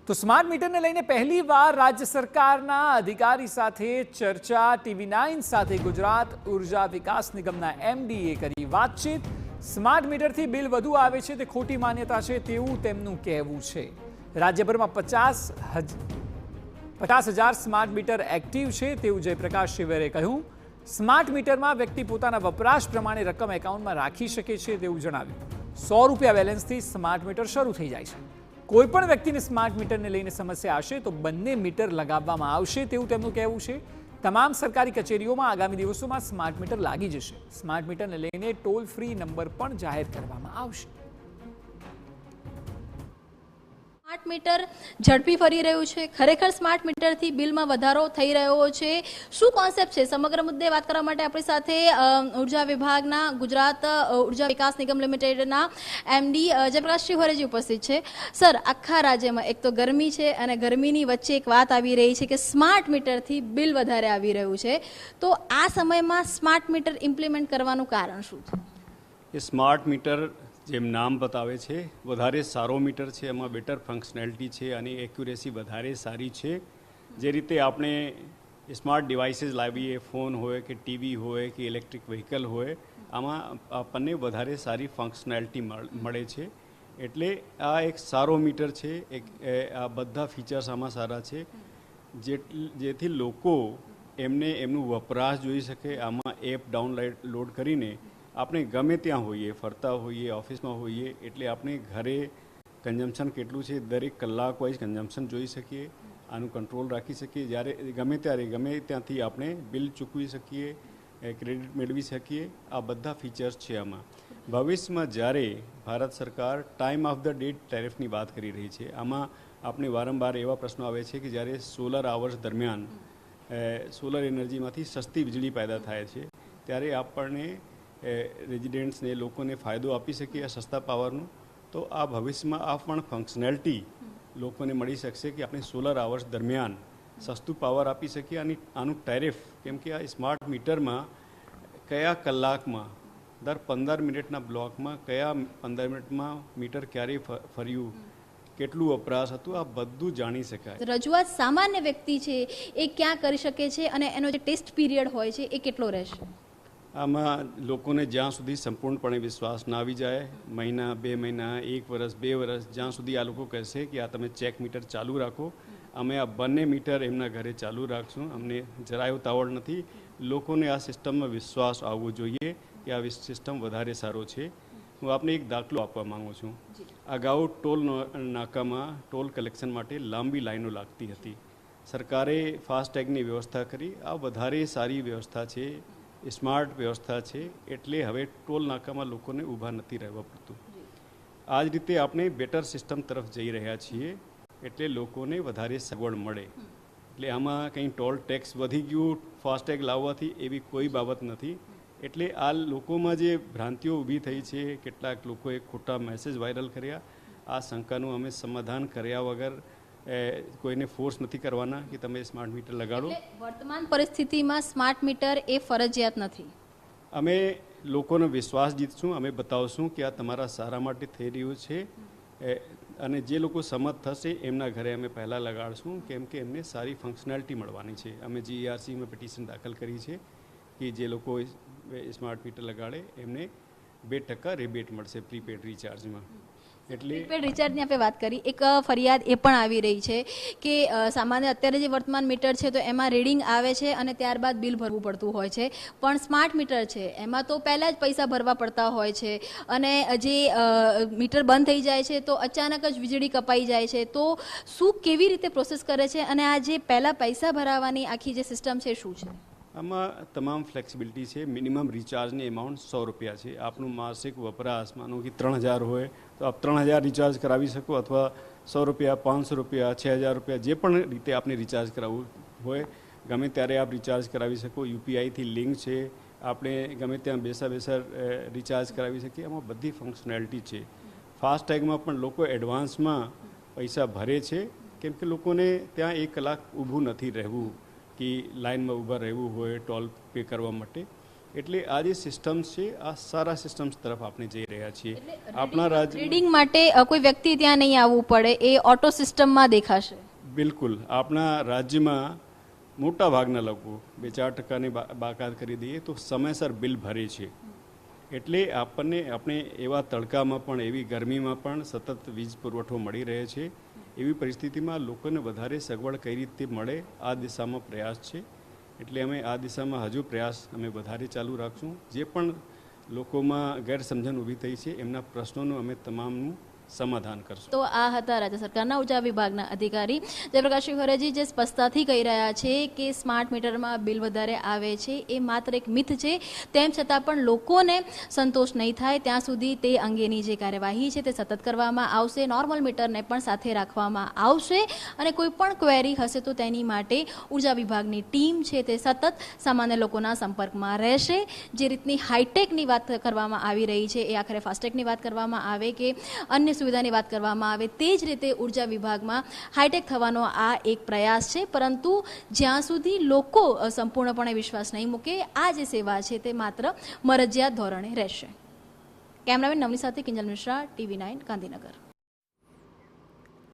તો સ્માર્ટ મીટરને લઈને પહેલીવાર રાજ્ય સરકારના અધિકારી સાથે ચર્ચા। ટીવી 9 સાથે ગુજરાત ઉર્જા વિકાસ નિગમના એમડીએ કરી વાતચીત। સ્માર્ટ મીટરથી બિલ વધુ આવે છે તે ખોટી માન્યતા છે તેવું તેમનું કહેવું છે। રાજ્યભરમાં 50,000 સ્માર્ટ મીટર એક્ટિવ છે તેવું જયપ્રકાશ શિવરે કહ્યું। સ્માર્ટ મીટરમાં વ્યક્તિ પોતાના વપરાશ પ્રમાણે રકમ એકાઉન્ટમાં રાખી શકે છે તેવું જણાવ્યું। 100 રૂપિયા બેલેન્સથી સ્માર્ટ મીટર શરૂ થઈ જાય છે। કોઈપણ વ્યક્તિને સ્માર્ટ મીટરને લઈને સમસ્યા હશે તો બંને મીટર લગાવવામાં આવશે તેવું તેમનું કહેવું છે। તમામ સરકારી કચેરીઓમાં આગામી દિવસોમાં સ્માર્ટ મીટર લાગી જશે। સ્માર્ટ મીટરને લઈને ટોલ ફ્રી નંબર પણ જાહેર કરવામાં આવશે। સ્માર્ટ મીટર ઝડપી ફરી રહ્યું છે, ખરેખર સ્માર્ટ મીટરથી બિલમાં વધારો થઈ રહ્યો છે, શું કોન્સેપ્ટ છે? સમગ્ર મુદ્દે વાત કરવા માટે આપણી સાથે ઉર્જા વિભાગના ગુજરાત ઉર્જા વિકાસ નિગમ લિમિટેડના એમડી જયપ્રકાશ શિવરેજી ઉપસ્થિત છે। સર, આખા રાજ્યમાં એક તો ગરમી છે અને ગરમીની વચ્ચે એક વાત આવી રહી છે કે સ્માર્ટ મીટરથી બિલ વધારે આવી રહ્યું છે, તો આ સમયમાં સ્માર્ટ મીટર ઇમ્પ્લિમેન્ટ કરવાનું કારણ શું છે? એ સ્માર્ટ મીટર જેમ નામ બતાવે છે વધારે સારો મીટર છે, એમાં બેટર ફંક્શનાલિટી છે અને એક્યુરેસી વધારે સારી છે। જે રીતે આપણે સ્માર્ટ ડિવાઇસીસ લાવીએ, ફોન હોય કે ટીવી હોય કે ઇલેક્ટ્રિક વ્હીકલ હોય, આમાં આપણને વધારે સારી ફંક્શનાલિટી મળે છે। એટલે આ એક સારો મીટર છે। આ બધા ફીચર્સ આમાં સારા છે જેથી લોકો એમનું વપરાશ જોઈ શકે। આમાં એપ ડાઉનલોડ કરીને આપણે ગમે ત્યાં હોઈએ, ફરતા હોઈએ, ઓફિસમાં હોઈએ, એટલે આપણે ઘરે કન્ઝમ્પશન કેટલું છે દરેક કલાક વાઇઝ કન્ઝમ્પશન જોઈ શકીએ, આનું કંટ્રોલ રાખી શકીએ। જ્યારે ગમે ત્યાંથી આપણે બિલ ચૂકવી શકીએ, ક્રેડિટ મેળવી શકીએ। આ બધા ફીચર્સ છે આમાં। ભવિષ્યમાં જ્યારે ભારત સરકાર ટાઈમ ઓફ ધ ડે ટેરિફની વાત કરી રહી છે, આમાં આપણે વારંવાર એવા પ્રશ્નો આવે છે કે જ્યારે સોલર આવર્સ દરમિયાન સોલર એનર્જીમાંથી સસ્તી વીજળી પેદા થાય છે, ત્યારે આપણને રેઝિડેન્ટ્સને લોકોને ફાયદો આપી શકીએ આ સસ્તા પાવરનો। તો આ ભવિષ્યમાં આ પણ ફંક્શનાલિટી લોકોને મળી શકશે કે આપણે સોલર આવર્સ દરમિયાન સસ્તું પાવર આપી શકીએ। અને આનું ટેરિફ, કેમ કે આ સ્માર્ટ મીટરમાં કયા કલાકમાં દર 15 મિનિટના બ્લોકમાં કયા 15 મિનિટમાં મીટર ક્યારે ફર્યું, કેટલું વપરાશ હતું, આ બધું જાણી શકાય। રજૂઆત સામાન્ય વ્યક્તિ છે એ ક્યાં કરી શકે છે અને એનો જે ટેસ્ટ પીરિયડ હોય છે એ કેટલો રહેશે? આમાં લોકોને જ્યાં સુધી સંપૂર્ણપણે વિશ્વાસ ના આવી જાય, મહિના, 2 મહિના, 1 વર્ષ, 2 વર્ષ, જ્યાં સુધી આ લોકો કહેશે કે આ તમે ચેક મીટર ચાલુ રાખો, અમે આ બંને મીટર એમના ઘરે ચાલુ રાખશું, અમને જરાય ઉતાવળ નથી। લોકોને આ સિસ્ટમમાં વિશ્વાસ આવવો જોઈએ કે આ સિસ્ટમ વધારે સારો છે। હું આપને એક દાખલો આપવા માંગુ છું। અગાઉ ટોલ નાકામાં ટોલ કલેક્શન માટે લાંબી લાઈનો લાગતી હતી। સરકારે ફાસ્ટેગની વ્યવસ્થા કરી। આ વધારે સારી વ્યવસ્થા છે, સ્માર્ટ વ્યવસ્થા છે, એટલે હવે ટોલ નાકામાં લોકોને ઊભા નથી રહેવા પડતું। આ જ રીતે આપણે બેટર સિસ્ટમ તરફ જઈ રહ્યા છીએ, એટલે લોકોને વધારે સગવડ મળે। એટલે આમાં કંઈ ટોલ ટેક્સ વધી ગયું ફાસ્ટેગ લાવવાથી એવી કોઈ બાબત નથી। એટલે આ લોકોમાં જે ભ્રાંતિઓ ઊભી થઈ છે, કેટલાક લોકોએ ખોટા મેસેજ વાયરલ કર્યા, આ શંકાનું અમે સમાધાન કર્યા વગર કોઈને ફોર્સ નથી કરવાના કે તમે સ્માર્ટ મીટર લગાડો। વર્તમાન પરિસ્થિતિમાં સ્માર્ટ મીટર એ ફરજિયાત નથી। અમે લોકોનો વિશ્વાસ જીતશું, અમે બતાવશું કે આ તમારા સારા માટે થઈ રહ્યું છે, અને જે લોકો સંમત થશે એમના ઘરે અમે પહેલાં લગાડશું, કેમ કે એમને સારી ફંક્શનાલિટી મળવાની છે। અમે GERCમાં પિટિશન દાખલ કરી છે કે જે લોકો સ્માર્ટ મીટર લગાડે એમને 2% રિબેટ મળશે પ્રીપેડ રિચાર્જમાં। એટલે પ્રીપેડ રિચાર્જની આપણે વાત કરી, એક ફરિયાદ એ પણ આવી રહી છે કે સામાન્ય અત્યારે જે વર્તમાન મીટર છે તો એમાં રીડિંગ આવે છે અને ત્યારબાદ બિલ ભરવું પડતું હોય છે, પણ સ્માર્ટ મીટર છે એમાં તો પહેલાં જ પૈસા ભરવા પડતા હોય છે અને જે મીટર બંધ થઈ જાય છે તો અચાનક જ વીજળી કપાઈ જાય છે, તો શું કેવી રીતે પ્રોસેસ કરે છે અને આ જે પહેલાં પૈસા ભરાવાની આખી જે સિસ્ટમ છે શું છે? આમાં તમામ ફ્લેક્સિબિલિટી છે। મિનિમમ રિચાર્જની એમાઉન્ટ 100 રૂપિયા છે। આપણું માસિક વપરાશ માનો કે 3000 હોય તો આપ 3000 રિચાર્જ કરાવી શકો, અથવા 100 રૂપિયા, 500 રૂપિયા, 6000 રૂપિયા, જે પણ રીતે આપને રિચાર્જ કરાવવું હોય ગમે ત્યારે આપ રિચાર્જ કરાવી શકો। UPIથી લિંક છે, આપણે ગમે ત્યાં બેસા રિચાર્જ કરાવી શકીએ। આમાં બધી ફંક્શનાલિટી છે। ફાસ્ટેગમાં પણ લોકો એડવાન્સમાં પૈસા ભરે છે, કેમ કે લોકોને ત્યાં 1 કલાક ઊભું નથી રહેવું કે લાઇનમાં ઊભા રહેવું હોય ટોલ પે કરવા માટે। એટલે આ જે સિસ્ટમ્સ છે આ સારા સિસ્ટમ્સ તરફ આપણે જઈ રહ્યા છીએ. આપણા રાજ્ય રીડિંગ માટે કોઈ વ્યક્તિ ત્યાં નહીં આવવું પડે, એ ઓટો સિસ્ટમમાં દેખાશે. બિલકુલ આપણા રાજ્યમાં મોટા ભાગના લોકો 2-4% બાકાત કરી દઈએ તો સમયસર બિલ ભરે છે. એટલે આપણે એવા તડકામાં પણ એવી ગરમીમાં પણ સતત વીજ પુરવઠો મળી રહે છે. એવી પરિસ્થિતિમાં લોકોને વધારે સગવડ કઈ રીતે મળે આ દિશામાં પ્રયાસ છે. એટલે અમે આ દિશામાં હજુ પ્રયાસ અમે વધારે ચાલુ રાખશું. જે પણ લોકોમાં ગેરસમજણ ઊભી થઈ છે એમના પ્રશ્નોનું અમે તમામનું સમાધાન કરશું. તો આ હતા રાજ્ય સરકારના ઉર્જા વિભાગના અધિકારી જયપ્રકાશ શિવહરેજી, જે સ્પષ્ટતાથી કહી રહ્યા છે કે સ્માર્ટ મીટરમાં બિલ વધારે આવે છે એ માત્ર એક મિથ છે. તેમ છતાં પણ લોકોને સંતોષ નહીં થાય ત્યાં સુધી તે અંગેની જે કાર્યવાહી છે તે સતત કરવામાં આવશે. નોર્મલ મીટરને પણ સાથે રાખવામાં આવશે અને કોઈ પણ ક્વેરી હશે તો તેની માટે ઉર્જા વિભાગની ટીમ છે તે સતત સામાન્ય લોકોના સંપર્કમાં રહેશે. જે રીતની હાઈટેકની વાત કરવામાં આવી રહી છે એ આખરે ફાસ્ટેગની વાત કરવામાં આવે કે અન્ય સુવિધાની વાત કરવામાં આવે, તે જ રીતે ઉર્જા વિભાગમાં હાઈટેક થવાનો આ એક પ્રયાસ છે. પરંતુ જ્યાં સુધી લોકો સંપૂર્ણપણે વિશ્વાસ નહીં મૂકે, આ જે સેવા છે તે માત્ર મરજિયાત ધોરણે રહેશે. કેમેરામેન નવની સાથે કિંજલ મિશ્રા, TV9 ગાંધીનગર.